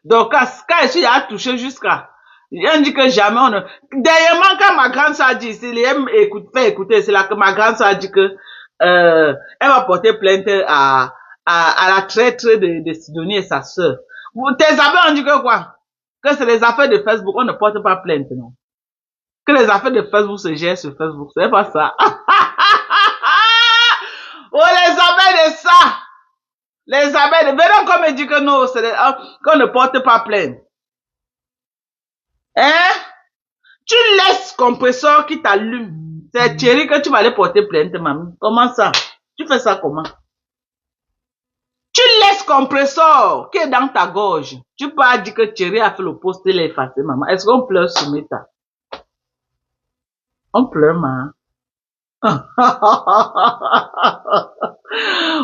Donc, quand je a touché jusqu'à, on dit que jamais on ne... Dernièrement, quand ma grande soeur a dit, c'est les fait écouter, c'est là que ma grande soeur a dit que, elle va porter plainte à la traître de Sidonie et sa sœur. Tes amis ont dit que quoi? Que c'est les affaires de Facebook, on ne porte pas plainte, non? Que les affaires de Facebook se gèrent sur Facebook, c'est pas ça. Oh, les affaires de ça! Les affaires de... Venons comme me dit que non, qu'on ne porte pas plainte. Hein? Tu laisses compresseur qui t'allume. C'est Thierry que tu vas aller porter plainte, maman. Comment ça? Tu fais ça comment? Tu laisses compresseur qui est dans ta gorge. Tu peux pas dire que Thierry a fait le poste et l'a effacé, maman. Est-ce qu'on pleure sur Meta? On pleure, maman.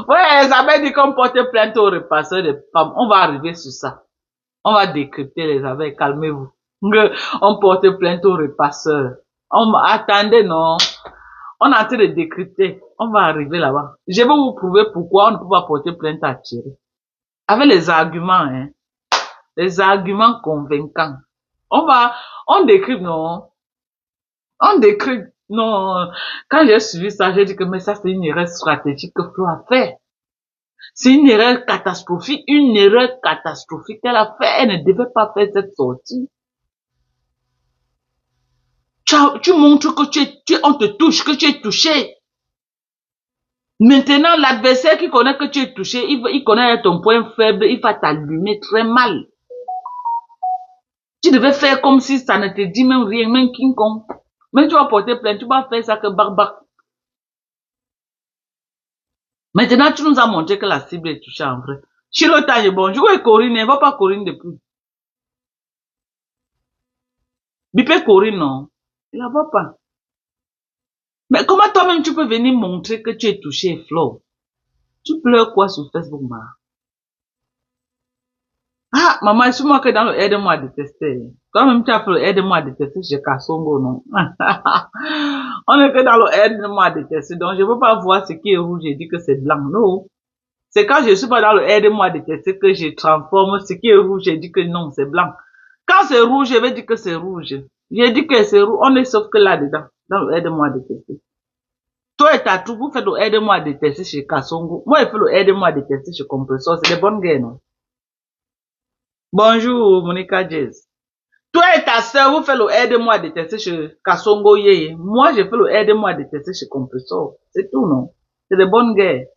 Ouais, ça veut dire qu'on porte plainte au repasseur de femmes. On va arriver sur ça. On va décrypter les affaires. Calmez-vous. On porte plainte au repasseur. Attendez, non. On est en train de décrypter. On va arriver là-bas. Je vais vous prouver pourquoi on ne peut pas porter plainte à Thierry. Avec les arguments, hein. Les arguments convaincants. On décrypte, non. On décrypte, non. Quand j'ai suivi ça, j'ai dit que, mais ça, c'est une erreur stratégique que Flo a fait. C'est une erreur catastrophique qu'elle a fait. Elle ne devait pas faire cette sortie. Tu montres que on te touche, que tu es touché. Maintenant, l'adversaire qui connaît que tu es touché, il connaît ton point faible, il va t'allumer très mal. Tu devais faire comme si ça ne te dit même rien, même King Kong. Même tu vas porter plainte, tu vas faire ça que barbac. Maintenant, tu nous as montré que la cible est touchée en vrai. Chirota est bon. Je vois Corinne, elle va pas Corinne depuis. Bipé Corinne, non. Il la voit pas. Mais comment toi-même tu peux venir montrer que tu es touché, Flo? Tu pleures quoi sur Facebook, ma? Ah, maman, est-ce que dans le aide-moi à détester? Toi-même tu as fait le aide-moi à détester chez Kassongo, non? On est que dans le aide-moi à détester, donc je ne peux pas voir ce qui est rouge et dire que c'est blanc, non? C'est quand je suis pas dans le aide-moi à détester que je transforme ce qui est rouge et dis que non, c'est blanc. Quand c'est rouge, je vais dire que c'est rouge. Je dis que c'est rouge, on est sauf que là-dedans, dans le aide-moi à détester. Toi et ta troupe, vous faites le aide-moi à détester chez Kassongo. Moi, je fais le aide-moi à détester chez Compressor. C'est des bonnes guerres, non? Bonjour, Monica Jazz. Toi et ta soeur, vous faites le aide-moi à détester chez Kassongo Yeye. Moi, je fais le aide-moi à détester chez Compressor. C'est tout, non? C'est des bonnes guerres.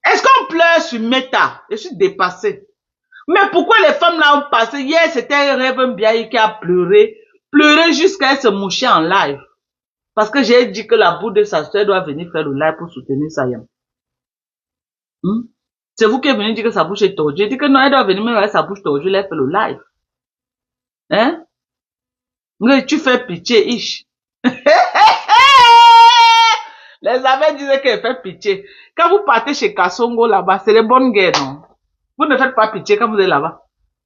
Est-ce qu'on pleure sur Meta? Je suis dépassée. Mais pourquoi les femmes là ont passé? Hier, c'était un rêve Mbiaye qui a pleuré jusqu'à se moucher en live. Parce que j'ai dit que la boue de sa soeur doit venir faire le live pour soutenir Sayam. C'est vous qui êtes venu dire que sa bouche est tordue. J'ai dit que non, elle doit venir même avec sa bouche tordue, elle fait le live. Hein? Mais tu fais pitié, ish. Les amis disaient qu'elle fait pitié. Quand vous partez chez Kassongo là-bas, c'est les bonnes guerres, non? Vous ne faites pas pitié quand vous êtes là-bas.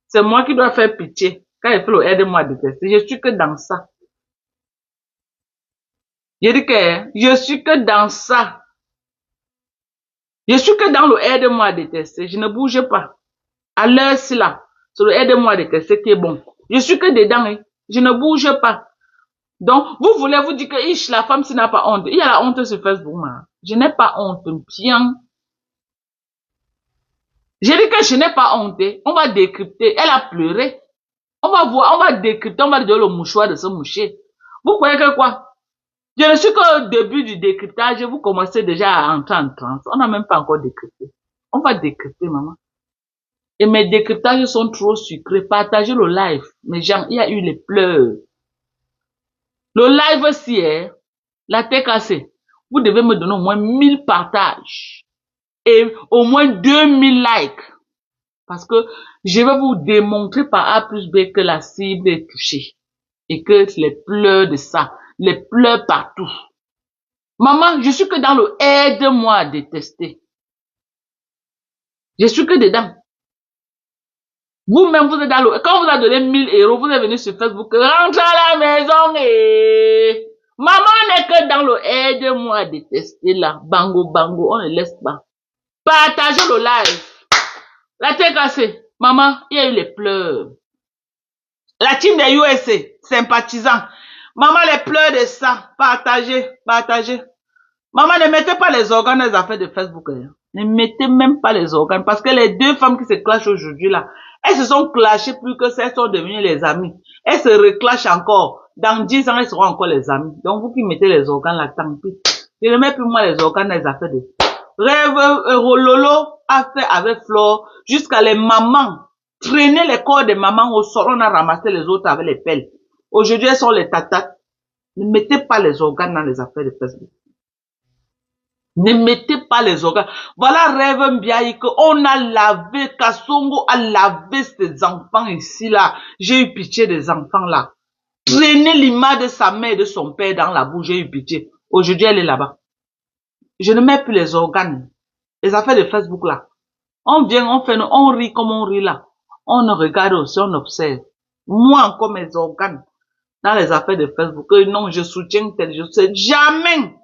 C'est moi qui dois faire pitié. Quand il fait le aide-moi à détester, je suis que dans ça. Je dis que je suis que dans ça. Je suis que dans le aide-moi à détester. Je ne bouge pas. À l'heure-ci là, c'est le aide-moi à détester qui est bon. Je suis que dedans, hein. Je ne bouge pas. Donc, vous voulez vous dire que ish, la femme, s'il n'a pas honte. Il y a la honte sur Facebook, man. Je n'ai pas honte, bien. J'ai dit que je n'ai pas honte. On va décrypter. Elle a pleuré. On va voir, on va décrypter, on va donner le mouchoir de se moucher. Vous croyez que quoi? Je ne suis qu'au début du décryptage, vous commencez déjà à entrer en transe. On n'a même pas encore décrypté. On va décrypter, maman. Et mes décryptages sont trop sucrés. Partagez le live. Mais genre, il y a eu les pleurs. Le live aussi, hein, la tête cassée. Vous devez me donner au moins 1000 partages. Et au moins 2000 likes. Parce que je vais vous démontrer par A plus B que la cible est touchée. Et que les pleurs de ça, les pleurs partout. Maman, je suis que dans le aide-moi à détester. Je suis que dedans. Vous-même, vous êtes dans le... Quand on vous a donné 1000 euros, vous êtes venu sur Facebook, rentre à la maison et... Maman n'est que dans le aide-moi à détester là. Bango, bango, on ne laisse pas. Partagez le live. La tête cassée. Maman, il y a eu les pleurs. La team des USA, sympathisants. Maman, les pleurs de ça. Partagez, partagez. Maman, ne mettez pas les organes dans les affaires de Facebook. Hein. Ne mettez même pas les organes. Parce que les deux femmes qui se clashent aujourd'hui là, elles se sont clashées plus que ça, elles sont devenues les amies. Elles se reclashent encore. Dans 10 ans, elles seront encore les amies. Donc, vous qui mettez les organes là, tant pis. Je ne mets plus moi les organes dans les affaires de... Rêve, Lolo a fait avec Flore jusqu'à les mamans. Traîner les corps des mamans au sol, on a ramassé les autres avec les pelles. Aujourd'hui, elles sont les tatates. Ne mettez pas les organes dans les affaires de Facebook. Ne mettez pas les organes. Voilà Rêve Mbiaï qu'on a lavé, Kassongo a lavé ses enfants ici là. J'ai eu pitié des enfants là. Traîner l'image de sa mère et de son père dans la bouche, j'ai eu pitié. Aujourd'hui, elle est là-bas. Je ne mets plus les organes. Les affaires de Facebook là. On vient, on fait, on rit comme on rit là. On regarde aussi, on observe. Moi encore mes organes dans les affaires de Facebook. Non, je soutiens tel, je sais jamais.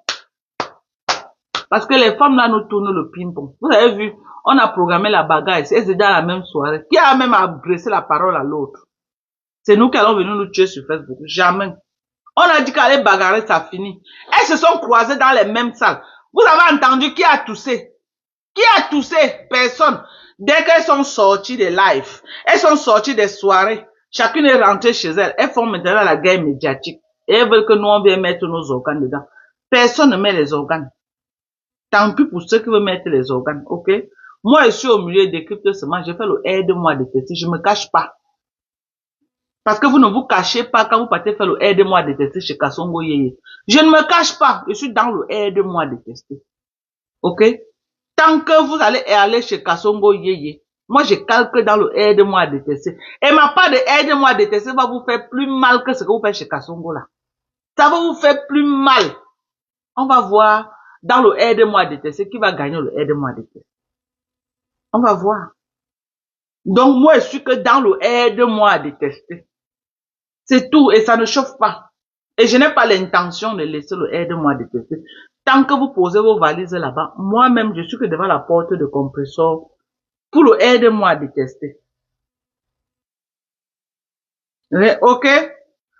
Parce que les femmes là nous tournent le ping-pong. Vous avez vu, on a programmé la bagarre ici, et c'est dans la même soirée. Qui a même adressé la parole à l'autre? C'est nous qui allons venir nous tuer sur Facebook. Jamais. On a dit qu'aller bagarrer, ça finit. Elles se sont croisées dans les mêmes salles. Vous avez entendu qui a toussé? Qui a toussé? Personne. Dès qu'elles sont sorties des lives, elles sont sorties des soirées, chacune est rentrée chez elle. Elles font maintenant la guerre médiatique. Et elles veulent que nous, on vienne mettre nos organes dedans. Personne ne met les organes. Tant pis pour ceux qui veulent mettre les organes, ok? Moi, je suis au milieu des crypto-sements. J'ai fait le aide-moi de tester. Je me cache pas. Parce que vous ne vous cachez pas quand vous partez faire le aide-moi de tester chez Kassongo Yeye. Je ne me cache pas. Je suis dans le aide-moi de tester. Ok? Tant que vous allez aller chez Kassongo Yeye, moi je calque dans le aide-moi à détester. Et ma part de aide-moi à détester va vous faire plus mal que ce que vous faites chez Kassongo là. Ça va vous faire plus mal. On va voir dans le aide-moi à détester qui va gagner le aide-moi à détester. On va voir. Donc moi je suis que dans le aide-moi à détester. C'est tout et ça ne chauffe pas. Et je n'ai pas l'intention de laisser le aide-moi à détester. Tant que vous posez vos valises là-bas, moi-même, je suis que devant la porte de compresseur pour le aide-moi à détester. Ok?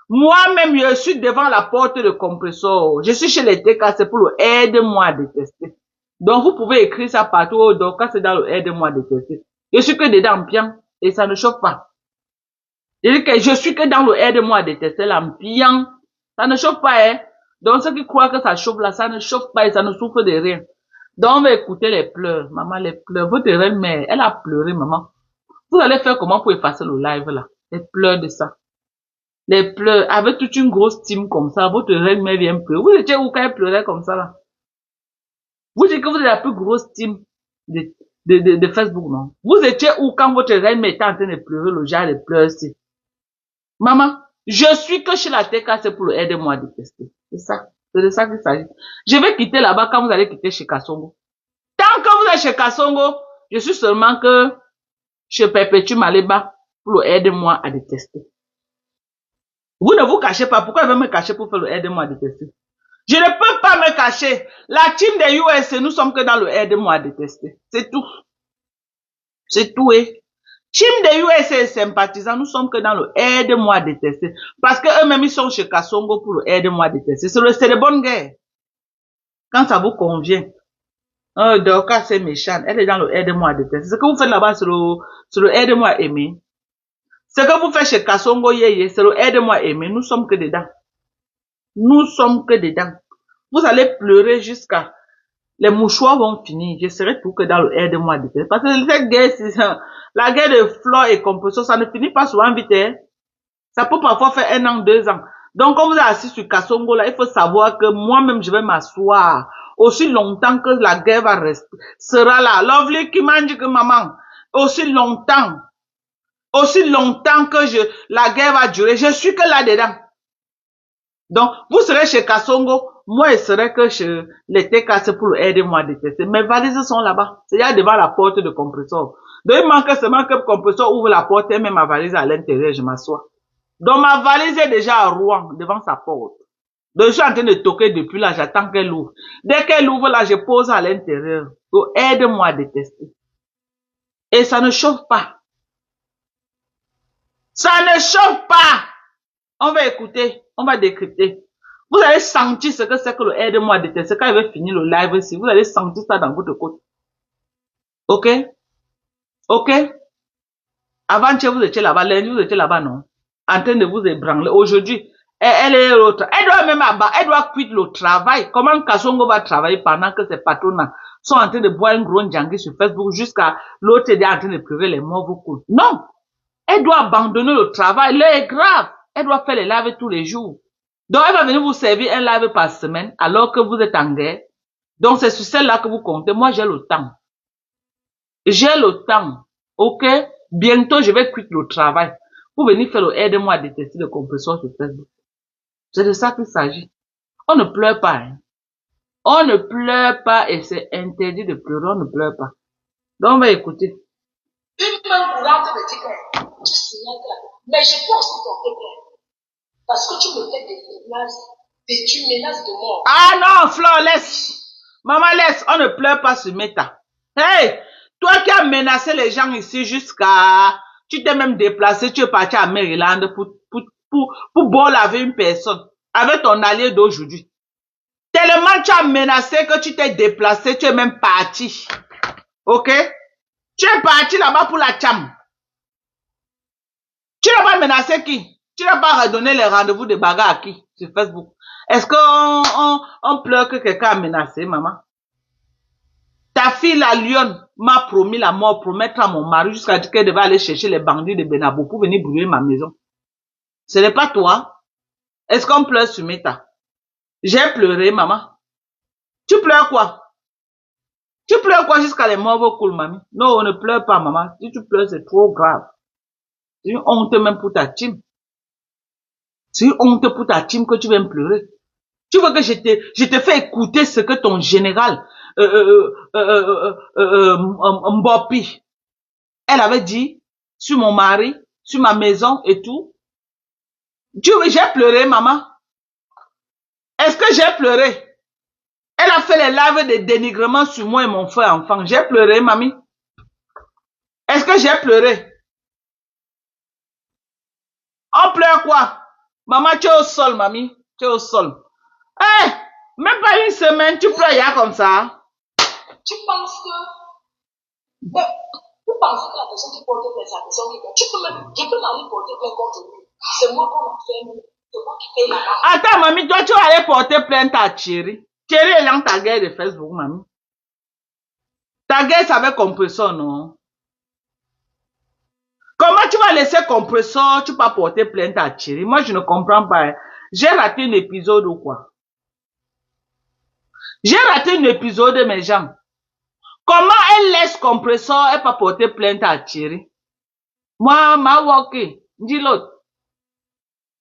Moi-même, je suis devant la porte de compresseur. Je suis chez les TK, c'est pour le aide-moi à détester. Donc, vous pouvez écrire ça partout. Donc, quand c'est dans le aide-moi à détester. Je suis que dedans bien et ça ne chauffe pas. Je suis que dans le aide-moi à détester l'ambiance. Ça ne chauffe pas, hein? Donc, ceux qui croient que ça chauffe là, ça ne chauffe pas et ça ne souffre de rien. Donc, on va écouter les pleurs. Maman, les pleurs. Votre reine-mère, elle a pleuré, maman. Vous allez faire comment pour effacer le live là? Les pleurs de ça. Les pleurs. Avec toute une grosse team comme ça, votre reine-mère vient pleurer. Vous étiez où quand elle pleurait comme ça là? Vous dites que vous êtes la plus grosse team de Facebook, non? Vous étiez où quand votre reine-mère était en train de pleurer le genre de pleurs ci? Maman, je suis que chez la TK, c'est pour aider-moi à détester. C'est ça. C'est de ça qu'il s'agit. Je vais quitter là-bas quand vous allez quitter chez Kassongo. Tant que vous êtes chez Kassongo, je suis seulement que je perpétue Maléba pour aider-moi à détester. Vous ne vous cachez pas. Pourquoi vous me cacher pour faire le aide-moi à détester? Je ne peux pas me cacher. La team des US, nous sommes que dans le aide-moi à détester. C'est tout. C'est tout, eh. Team des USA et sympathisants, nous sommes que dans le aide-moi à détester. Parce que eux-mêmes, ils sont chez Kassongo pour le aide-moi à détester. C'est de bonnes guerres. Quand ça vous convient. Dorka, c'est méchant. Elle est dans le aide-moi à détester. Ce que vous faites là-bas, c'est le aide-moi à aimer. Ce que vous faites chez Kassongo Yeye, c'est le aide-moi à aimer. Nous sommes que dedans. Nous sommes que dedans. Vous allez pleurer jusqu'à... Les mouchoirs vont finir. Je serai tout que dans le aide-moi à détester. Parce que cette guerre, c'est la guerre de Flore et Compresso, ça ne finit pas souvent vite. Hein. Ça peut parfois faire 1 an, 2 ans. Donc, quand vous êtes assis sur Kassongo, là, il faut savoir que moi-même, je vais m'asseoir aussi longtemps que la guerre va rester. Sera là. Lovely qui m'a dit que maman, aussi longtemps que la guerre va durer, je suis que là-dedans. Donc, vous serez chez Kassongo, moi, je serai que chez les TK pour aider-moi à détester. Mes valises sont là-bas. C'est là devant la porte de compresseur. Donc, il manque seulement que le compresseur ouvre la porte et met ma valise à l'intérieur, je m'assois. Donc, ma valise est déjà à Rouen, devant sa porte. Donc, je suis en train de toquer depuis là, j'attends qu'elle ouvre. Dès qu'elle ouvre là, je pose à l'intérieur. Donc, aide-moi à détester. Et ça ne chauffe pas. Ça ne chauffe pas. On va écouter, on va décrypter. Vous allez sentir ce que c'est que le aide-moi à détester. Quand il va finir le live ici, vous allez sentir ça dans votre côte. Ok? Ok? Avant-hier, vous étiez là-bas. Lundi, vous étiez là-bas, non? En train de vous ébranler. Aujourd'hui, elle est l'autre. Elle doit même abattre. Elle doit quitter le travail. Comment Kassongo va travailler pendant que ses patrons sont en train de boire un gros djangui sur Facebook jusqu'à l'autre est en train de pleurer les morts beaucoup. Non! Elle doit abandonner le travail. L'heure est grave. Elle doit faire les lives tous les jours. Donc, elle va venir vous servir un live par semaine alors que vous êtes en guerre. Donc, c'est sur celle-là que vous comptez. Moi, j'ai le temps. J'ai le temps. Ok? Bientôt, je vais quitter le travail pour venir faire le aide-moi à détester le compresseur sur Facebook. C'est de ça qu'il s'agit. On ne pleure pas. Hein. On ne pleure pas et c'est interdit de pleurer. On ne pleure pas. Donc, on va écouter. Une main courante me dit que tu signales là. Mais je peux aussi porter plainte. Parce que tu me fais des menaces. Et tu menaces de mort. Ah non, Flore, laisse. Maman, laisse. On ne pleure pas sur Meta. Hey, toi qui as menacé les gens ici jusqu'à... Tu t'es même déplacé, tu es parti à Maryland pour boire laver une personne avec ton allié d'aujourd'hui. Tellement tu as menacé que tu t'es déplacé, tu es même parti. Ok? Tu es parti là-bas pour la cham. Tu n'as pas menacé qui? Tu n'as pas redonné les rendez-vous de bagarre à qui sur Facebook? Est-ce qu'on pleure que quelqu'un a menacé, maman? Ta fille, la lionne, m'a promis la mort, promettre à mon mari jusqu'à dire qu'elle devait aller chercher les bandits de Benabo pour venir brûler ma maison. Ce n'est pas toi. Est-ce qu'on pleure sur Meta? J'ai pleuré, maman. Tu pleures quoi? Tu pleures quoi jusqu'à les morts vos cool, mamie? Non, on ne pleure pas, maman. Si tu pleures, c'est trop grave. C'est une honte même pour ta team. C'est une honte pour ta team que tu viens pleurer. Tu veux que je te fais écouter ce que ton général, Mbopi, elle avait dit sur mon mari, sur ma maison et tout. J'ai pleuré, maman. Est-ce que j'ai pleuré? Elle a fait les lives de dénigrement sur moi et mon frère enfant. J'ai pleuré, mamie. Est-ce que j'ai pleuré? On pleure quoi? Maman, tu es au sol, mamie. Tu es au sol. Eh, même pas une semaine, tu pleures hier comme ça. Tu penses que... Vous pensez que la personne qui porte plainte, c'est la personne qui... Je peux m'aller porter plainte contre lui. C'est moi qu'on a fait, c'est moi qui paye la barre. Attends, mamie, toi, tu vas aller porter plainte à Thierry. Thierry est dans ta guerre de Facebook, mamie. Ta guerre, c'est avec compresseur, non? Comment tu vas laisser compresseur, tu vas porter plainte à Thierry? Moi, je ne comprends pas. J'ai raté un épisode ou quoi? J'ai raté un épisode, mes gens. Comment elle laisse compresseur et pas porter plainte à Thierry? Moi, ma walkie, dis l'autre.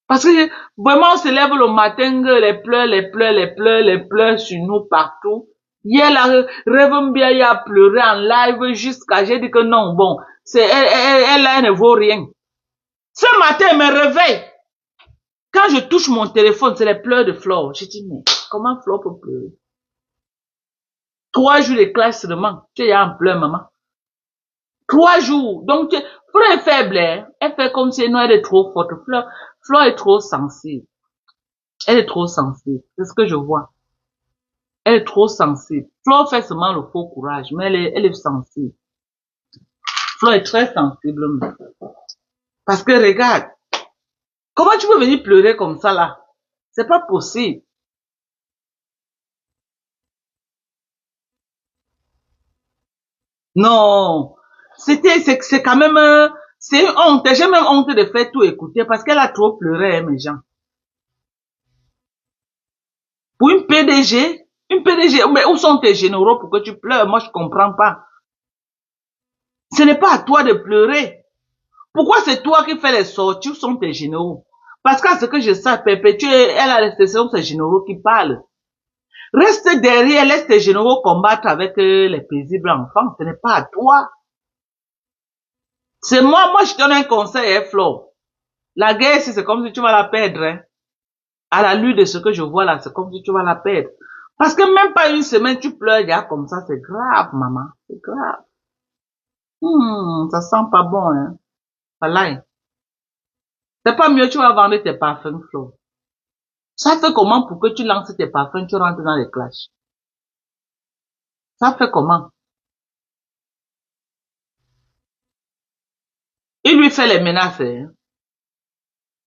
Parce que vraiment, on se lève le matin, les pleurs sur nous partout. Hier, la Rêve-Mbia a pleuré en live jusqu'à, j'ai dit que non, bon, elle ne vaut rien. Ce matin, elle me réveille. Quand je touche mon téléphone, c'est les pleurs de Flore. Je dis, mais comment Flore peut pleurer? 3 jours de classe seulement. Tu es en pleurs, maman. 3 jours. Donc, Flore est faible, hein? Elle fait comme si elle est trop forte. Flore est trop sensible. Elle est trop sensible. C'est ce que je vois. Elle est trop sensible. Flore fait seulement le faux courage, mais elle est sensible. Flore est très sensible. Parce que regarde, comment tu peux venir pleurer comme ça là? C'est pas possible. Non. C'est quand même, c'est une honte. J'ai même honte de faire tout écouter parce qu'elle a trop pleuré, hein, mes gens. Pour une PDG, mais où sont tes généraux pour que tu pleures? Moi, je comprends pas. Ce n'est pas à toi de pleurer. Pourquoi c'est toi qui fais les sorties? Où sont tes généraux? Parce qu'à ce que je sais, perpétuer, elle a laissé ses généraux qui parlent. Reste derrière, laisse tes généraux combattre avec les paisibles enfants. Ce n'est pas à toi. C'est moi, je te donne un conseil, hein, Flo. La guerre, c'est comme si tu vas la perdre. Hein. À la lutte de ce que je vois là, c'est comme si tu vas la perdre. Parce que même pas une semaine, tu pleures, gars, comme ça, c'est grave, maman. C'est grave. Ça sent pas bon, hein. Voilà. C'est pas mieux, tu vas vendre tes parfums, Flo. Ça fait comment pour que tu lances tes parfums, tu rentres dans les clashs? Ça fait comment? Il lui fait les menaces, hein.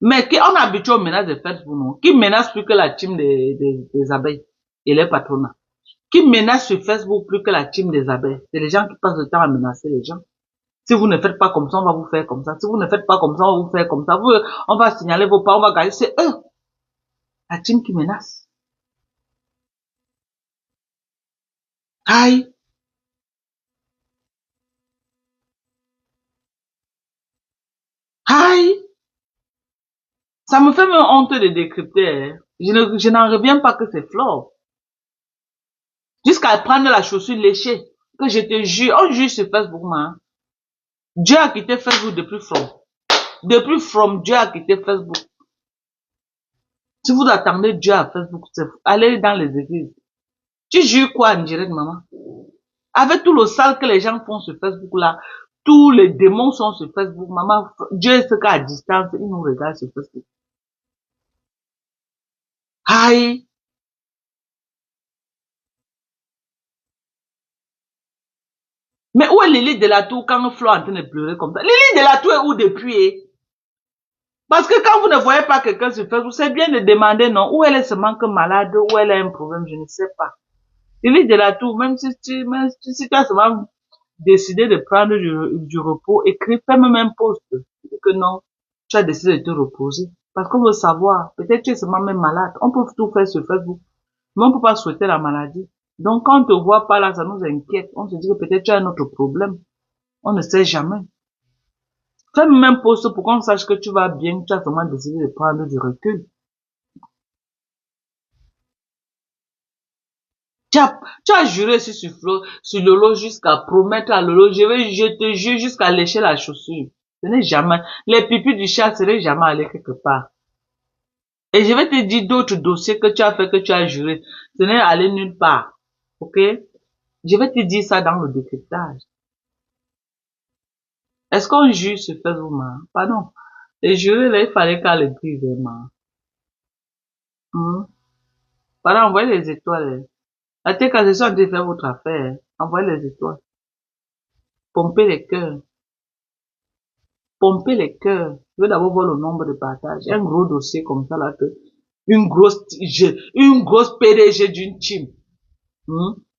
Mais on est habitué aux menaces de Facebook, non? Qui menace plus que la team des abeilles et les patronats? Qui menace sur Facebook plus que la team des abeilles? C'est les gens qui passent le temps à menacer les gens. Si vous ne faites pas comme ça, on va vous faire comme ça. Si vous ne faites pas comme ça, on va vous faire comme ça. On va signaler vos pas, on va gagner. C'est eux. La team qui menace. Aïe. Aïe. Ça me fait même honte de décrypter, hein. Je n'en reviens pas que c'est Flore. Jusqu'à prendre la chaussure léchée. Que je te jure, on juge sur Facebook, man. Dieu a quitté Facebook depuis From. Depuis From, Dieu a quitté Facebook. Si vous attendez Dieu à Facebook, allez dans les églises. Tu jures quoi en direct, maman? Avec tout le sale que les gens font sur Facebook là, tous les démons sont sur Facebook, maman. Dieu est ce qu'à distance, il nous regarde sur Facebook. Aïe. Mais où est Lily de la Tour quand Flo est en train de pleurer comme ça? Lily de la Tour est où depuis? Parce que quand vous ne voyez pas quelqu'un sur Facebook, c'est bien de demander non, où elle est seulement que malade, où elle a un problème, je ne sais pas. Lily de la Tour, même si tu as seulement décidé de prendre du repos, écris, fais-moi même un post. Dis que non, tu as décidé de te reposer. Parce qu'on veut savoir, peut-être tu es seulement même malade. On peut tout faire sur Facebook, mais on ne peut pas souhaiter la maladie. Donc quand on te voit pas là, ça nous inquiète. On se dit que peut-être tu as un autre problème. On ne sait jamais. Fais même un post pour qu'on sache que tu vas bien, tu as seulement décidé de prendre du recul. Tu as juré sur Lolo jusqu'à promettre à Lolo, je te jure jusqu'à lécher la chaussure. Ce n'est jamais, les pipis du chat seraient jamais allés quelque part. Et je vais te dire d'autres dossiers que tu as fait, que tu as juré. Ce n'est allé nulle part. Ok? Je vais te dire ça dans le décryptage. Est-ce qu'on jure sur Facebook, man? Pardon. Les jurés, là, il fallait qu'à le dire vraiment. Pardon, envoyez les étoiles. La tête quand je suis en train de faire votre affaire, envoyez les étoiles. Pompez les cœurs. Pompez les cœurs. Je veux d'abord voir le nombre de partages. Un gros dossier comme ça là que une grosse PDG d'une team.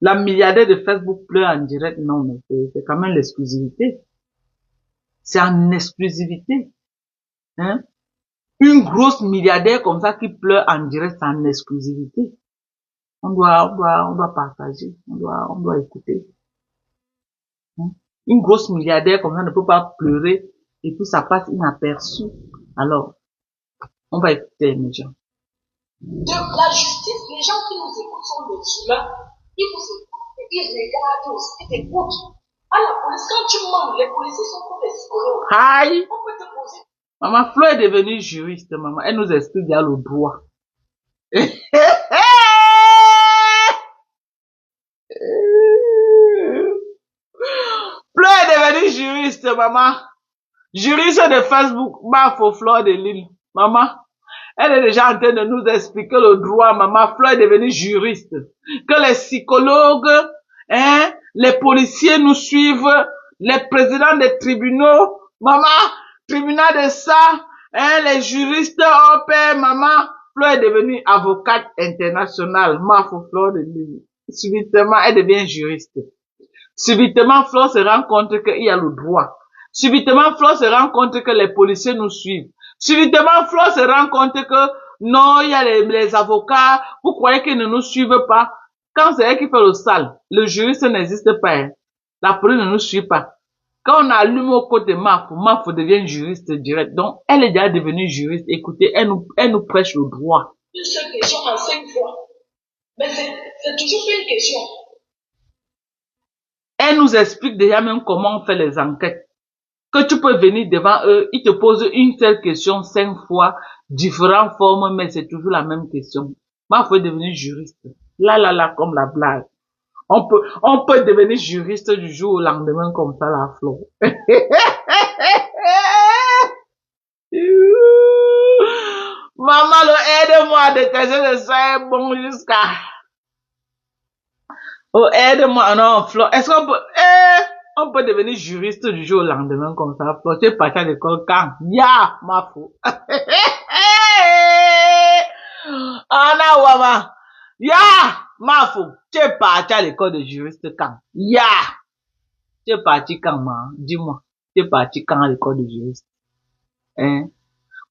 La milliardaire de Facebook pleure en direct. Non, mais c'est quand même l'exclusivité. C'est en exclusivité. Hein? Une grosse milliardaire comme ça qui pleure en direct, c'est en exclusivité. On doit partager. On doit écouter. Une grosse milliardaire comme ça ne peut pas pleurer et puis ça passe inaperçu. Alors, on va écouter les gens. De la justice, les gens qui nous écoutent sont des humains. Ils vous écoutent, ils regardent aussi, ils écoutent. À la police, quand tu mens, les policiers sont comme des psychologues. Aïe! On peut te poser. Maman Flo est devenue juriste, maman. Elle nous explique bien le droit. Flo est devenue juriste, maman. Juriste de Facebook, Bafo Flo de Lille. Maman, elle est déjà en train de nous expliquer le droit, maman. Flo est devenue juriste. Que les psychologues, les policiers nous suivent, les présidents des tribunaux, maman, tribunal de ça, les juristes au père, maman. Flo est devenue avocate internationale, Bafo Flo de Lille. Subitement, elle devient juriste. Subitement, Flo se rend compte qu'il y a le droit. Subitement, Flo se rend compte que les policiers nous suivent. Subitement, Flo se rend compte que non, il y a les avocats. Vous croyez qu'ils ne nous suivent pas? Quand c'est elle qui fait le sale, le juriste n'existe pas. Hein. La police ne nous suit pas. Quand on allume au côté Mafo devient juriste direct. Donc, elle est déjà devenue juriste. Écoutez, elle nous prêche le droit. Une seule question en 5 fois. Mais c'est toujours pas une question. Elle nous explique déjà même comment on fait les enquêtes. Que tu peux venir devant eux, ils te posent une seule question 5 fois, différentes formes, mais c'est toujours la même question. Moi, il faut devenir juriste. Là, comme la blague. On peut devenir juriste du jour au lendemain comme ça, la fleur. Aide-moi, détester de ça est bon jusqu'à... Oh, aide-moi. Non, Flo, est-ce qu'on peut... on peut devenir juriste du jour au lendemain comme ça. Flo, tu es parti à l'école quand? Ya, ma fou. Anna Wama. Ya, ma fou. Tu es parti à l'école de juriste quand? Ya. Tu es parti quand, ma? Dis-moi. Tu es parti quand à l'école de juriste? Hein?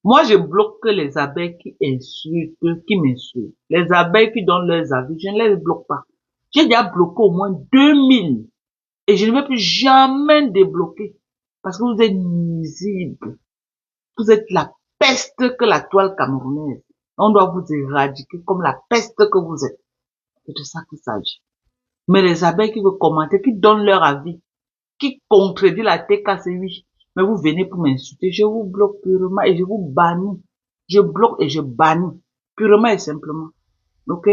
Moi, je bloque les abeilles qui insultent, qui m'insultent. Les abeilles qui donnent leurs avis, je ne les bloque pas. J'ai déjà bloqué au moins 2000. Et je ne vais plus jamais débloquer. Parce que vous êtes nuisibles. Vous êtes la peste que la toile camerounaise. On doit vous éradiquer comme la peste que vous êtes. C'est de ça qu'il s'agit. Mais les abeilles qui veulent commenter, qui donnent leur avis, qui contredit la TKCI, mais vous venez pour m'insulter, je vous bloque purement et je vous bannis. Je bloque et je bannis. Purement et simplement. Ok?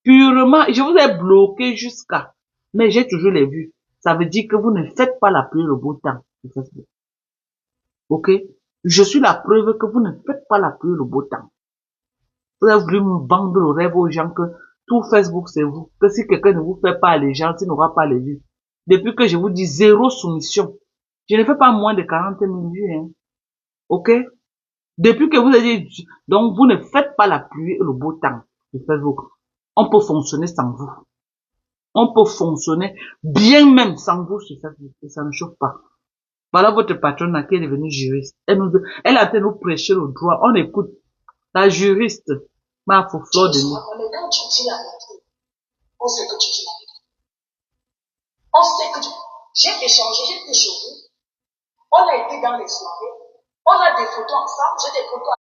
Purement, je vous ai bloqué jusqu'à, mais j'ai toujours les vues. Ça veut dire que vous ne faites pas la pluie le beau temps. Ok? Je suis la preuve que vous ne faites pas la pluie le beau temps. Vous avez voulu me vendre le rêve aux gens que tout Facebook c'est vous. Que si quelqu'un ne vous fait pas allégeance, il n'aura pas les vues. Depuis que je vous dis zéro soumission, je ne fais pas moins de 40 000 vues. Hein. Ok? Depuis que vous avez dit, donc vous ne faites pas la pluie et le beau temps sur Facebook. On peut fonctionner sans vous. On peut fonctionner bien même sans vous sur Facebook. Et ça ne chauffe pas. Voilà votre patronne qui est devenue juriste. Elle a fait nous prêcher le droit. On écoute. La juriste m'a fait fleur de nous. Mais quand tu dis la vérité, on sait que tu dis la vérité. On sait que tu... J'ai échangé, j'ai été chez vous. On a été dans les soirées. On a des photos ensemble. J'ai des photos